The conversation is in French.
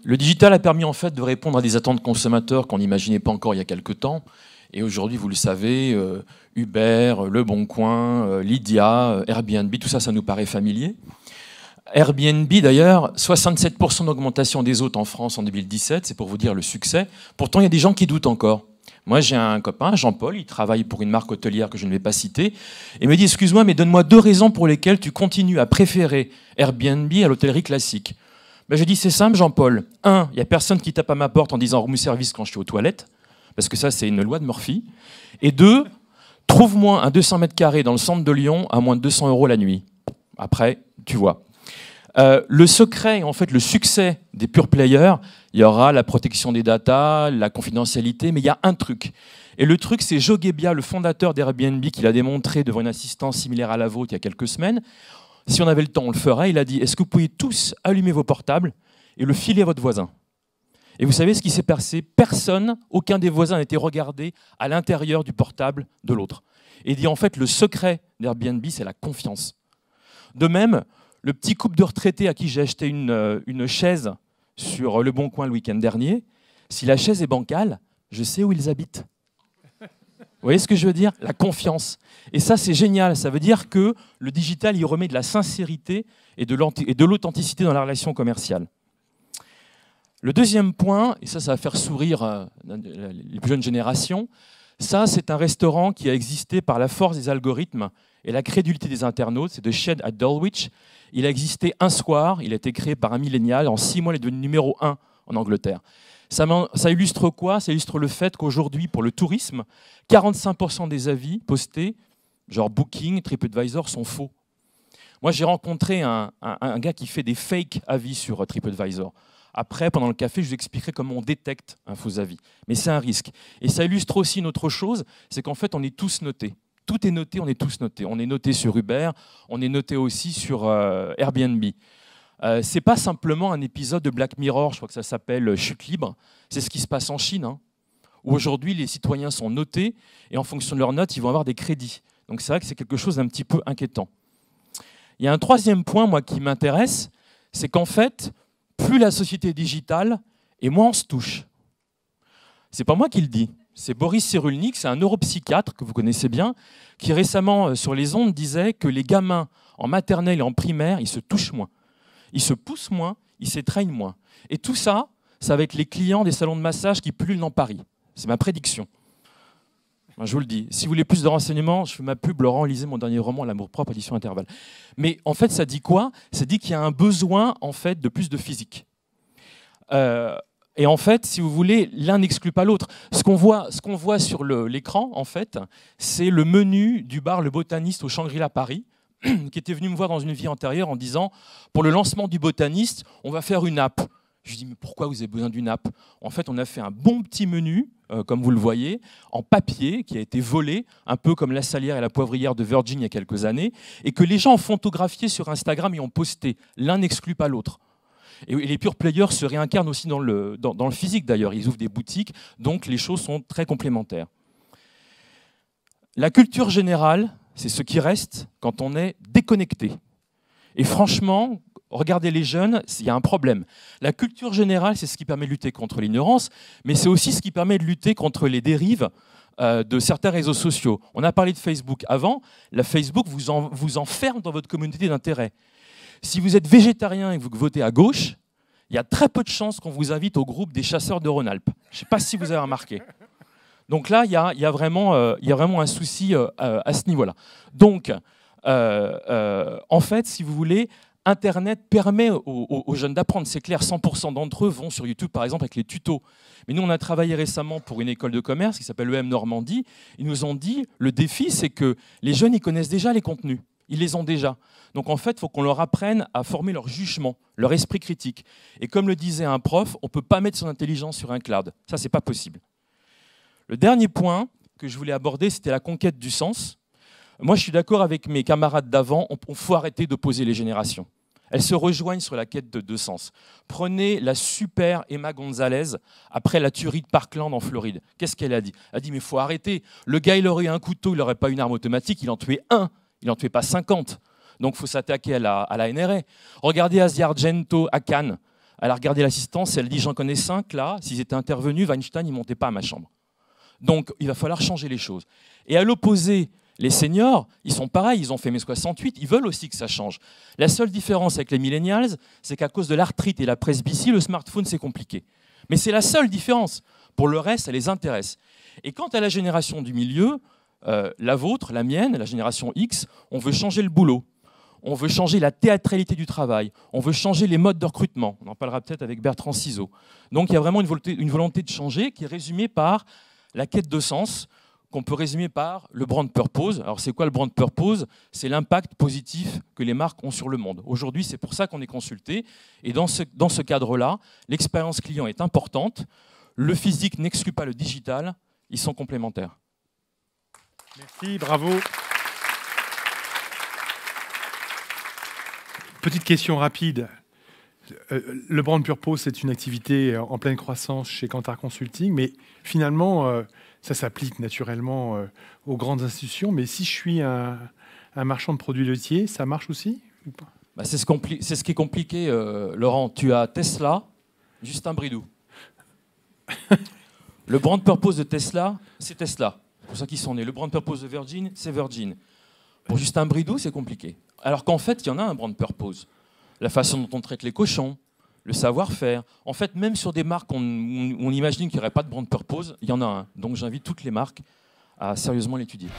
Le digital a permis en fait de répondre à des attentes consommateurs qu'on n'imaginait pas encore il y a quelques temps. Et aujourd'hui, vous le savez, Uber, Le Bon Coin, Lydia, Airbnb, tout ça, ça nous paraît familier. Airbnb, d'ailleurs, 67% d'augmentation des hôtes en France en 2017, c'est pour vous dire le succès. Pourtant, il y a des gens qui doutent encore. Moi, j'ai un copain, Jean-Paul, il travaille pour une marque hôtelière que je ne vais pas citer, et il me dit, excuse-moi, mais donne-moi 2 raisons pour lesquelles tu continues à préférer Airbnb à l'hôtellerie classique. Ben, je dis, c'est simple, Jean-Paul. 1, il n'y a personne qui tape à ma porte en disant room service quand je suis aux toilettes, parce que ça, c'est une loi de Murphy. Et 2, trouve-moi un 200 mètres carrés dans le centre de Lyon à moins de 200 € la nuit. Après, tu vois. Le secret, en fait, le succès des pure players, il y aura la protection des datas, la confidentialité, mais il y a un truc. Et le truc, c'est Joe Gebbia, le fondateur d'Airbnb, qui l'a démontré devant une assistance similaire à la vôtre il y a quelques semaines. Si on avait le temps, on le ferait. Il a dit, est-ce que vous pouvez tous allumer vos portables et le filer à votre voisin? Et vous savez ce qui s'est passé? Personne, aucun des voisins n'a été regardé à l'intérieur du portable de l'autre. Et il dit, en fait, le secret d'Airbnb, c'est la confiance. De même, le petit couple de retraités à qui j'ai acheté une chaise sur Le Bon Coin le week-end dernier, si la chaise est bancale, je sais où ils habitent. Vous voyez ce que je veux dire? La confiance. Et ça, c'est génial. Ça veut dire que le digital, il remet de la sincérité et de l'authenticité dans la relation commerciale. Le deuxième point, et ça va faire sourire les plus jeunes générations, ça, c'est un restaurant qui a existé par la force des algorithmes et la crédulité des internautes. C'est The Shed à Dulwich. Il a existé un soir, il a été créé par un millénial. En 6 mois, il est devenu numéro 1 en Angleterre. Ça illustre quoi? Ça illustre le fait qu'aujourd'hui, pour le tourisme, 45% des avis postés, genre Booking, TripAdvisor, sont faux. Moi, j'ai rencontré un gars qui fait des fake avis sur TripAdvisor. Après, pendant le café, je vous expliquerai comment on détecte un faux avis. Mais c'est un risque. Et ça illustre aussi une autre chose, c'est qu'en fait, on est tous notés. Tout est noté, on est tous notés. On est noté sur Uber, on est noté aussi sur Airbnb. Ce n'est pas simplement un épisode de Black Mirror, je crois que ça s'appelle Chute libre. C'est ce qui se passe en Chine, hein, où aujourd'hui, les citoyens sont notés et en fonction de leurs notes, ils vont avoir des crédits. Donc c'est vrai que c'est quelque chose d'un petit peu inquiétant. Il y a un troisième point, moi, qui m'intéresse, c'est qu'en fait, plus la société est digitale, et moins on se touche. C'est pas moi qui le dis. C'est Boris Cyrulnik, c'est un neuropsychiatre que vous connaissez bien, qui récemment, sur les ondes, disait que les gamins en maternelle et en primaire, ils se touchent moins. Ils se poussent moins, ils s'étreignent moins. Et tout ça, ça va être les clients des salons de massage qui pullulent dans Paris. C'est ma prédiction. Je vous le dis. Si vous voulez plus de renseignements, je fais ma pub, Laurent, lisez mon dernier roman, L'amour-propre, édition Intervalle. Mais en fait, ça dit quoi? Ça dit qu'il y a un besoin en fait, de plus de physique. Et en fait, si vous voulez, l'un n'exclut pas l'autre. Ce qu'on voit sur l'écran, en fait, c'est le menu du bar Le Botaniste au Shangri-La Paris, qui était venu me voir dans une vie antérieure en disant « Pour le lancement du Botaniste, on va faire une app ». Je dis « Mais pourquoi vous avez besoin d'une app ?» En fait, on a fait un bon petit menu, comme vous le voyez, en papier, qui a été volé, un peu comme la salière et la poivrière de Virgin il y a quelques années, et que les gens ont photographié sur Instagram et ont posté. L'un n'exclut pas l'autre. Et les pure players se réincarnent aussi dans le physique d'ailleurs. Ils ouvrent des boutiques, donc les choses sont très complémentaires. La culture générale, c'est ce qui reste quand on est déconnecté. Et franchement, regardez les jeunes, il y a un problème. La culture générale, c'est ce qui permet de lutter contre l'ignorance, mais c'est aussi ce qui permet de lutter contre les dérives de certains réseaux sociaux. On a parlé de Facebook avant. La Facebook vous enferme dans votre communauté d'intérêt. Si vous êtes végétarien et que vous votez à gauche, il y a très peu de chances qu'on vous invite au groupe des chasseurs de Rhône-Alpes. Je ne sais pas si vous avez remarqué. Donc là, il y a vraiment un souci à ce niveau-là. Donc, en fait, si vous voulez, Internet permet aux jeunes d'apprendre. C'est clair, 100% d'entre eux vont sur YouTube, par exemple, avec les tutos. Mais nous, on a travaillé récemment pour une école de commerce qui s'appelle EM Normandie. Ils nous ont dit, le défi, c'est que les jeunes, ils connaissent déjà les contenus. Ils les ont déjà. Donc en fait, il faut qu'on leur apprenne à former leur jugement, leur esprit critique. Et comme le disait un prof, on ne peut pas mettre son intelligence sur un cloud. Ça, ce n'est pas possible. Le dernier point que je voulais aborder, c'était la conquête du sens. Moi, je suis d'accord avec mes camarades d'avant, il faut arrêter d'opposer les générations. Elles se rejoignent sur la quête de sens. Prenez la super Emma Gonzalez après la tuerie de Parkland en Floride. Qu'est-ce qu'elle a dit? Elle a dit, mais il faut arrêter. Le gars, il aurait eu un couteau, il n'aurait pas une arme automatique, il en tuait un. Il n'en tuait pas 50. Donc, il faut s'attaquer à la NRA. Regardez Asia Argento à Cannes. Elle a regardé l'assistance et elle dit « J'en connais 5 là, s'ils étaient intervenus, Weinstein, il ne montait pas à ma chambre. » Donc, il va falloir changer les choses. Et à l'opposé, les seniors, ils sont pareils, ils ont fait mai 68, ils veulent aussi que ça change. La seule différence avec les millennials, c'est qu'à cause de l'arthrite et la presbytie, le smartphone, c'est compliqué. Mais c'est la seule différence. Pour le reste, ça les intéresse. Et quant à la génération du milieu, la vôtre, la mienne, la génération X, on veut changer le boulot. On veut changer la théâtralité du travail. On veut changer les modes de recrutement. On en parlera peut-être avec Bertrand Ciseaux. Donc il y a vraiment une volonté de changer qui est résumée par la quête de sens, qu'on peut résumer par le brand purpose. Alors c'est quoi le brand purpose? C'est l'impact positif que les marques ont sur le monde. Aujourd'hui, c'est pour ça qu'on est consulté. Et dans ce cadre-là, l'expérience client est importante. Le physique n'exclut pas le digital. Ils sont complémentaires. Merci, bravo. Petite question rapide. Le brand purpose, c'est une activité en pleine croissance chez Kantar Consulting, mais finalement, ça s'applique naturellement aux grandes institutions. Mais si je suis un marchand de produits laitiers, ça marche aussi ou pas? Bah, c'est ce qui est compliqué, Laurent. Tu as Tesla, Justin Bridou. Le brand purpose de Tesla, c'est Tesla. C'est pour ça qu'ils sont nés. Le brand purpose de Virgin, c'est Virgin. Pour Justin Bridou, c'est compliqué. Alors qu'en fait, il y en a un brand purpose. La façon dont on traite les cochons, le savoir-faire. En fait, même sur des marques où on imagine qu'il n'y aurait pas de brand purpose, il y en a un. Donc j'invite toutes les marques à sérieusement l'étudier.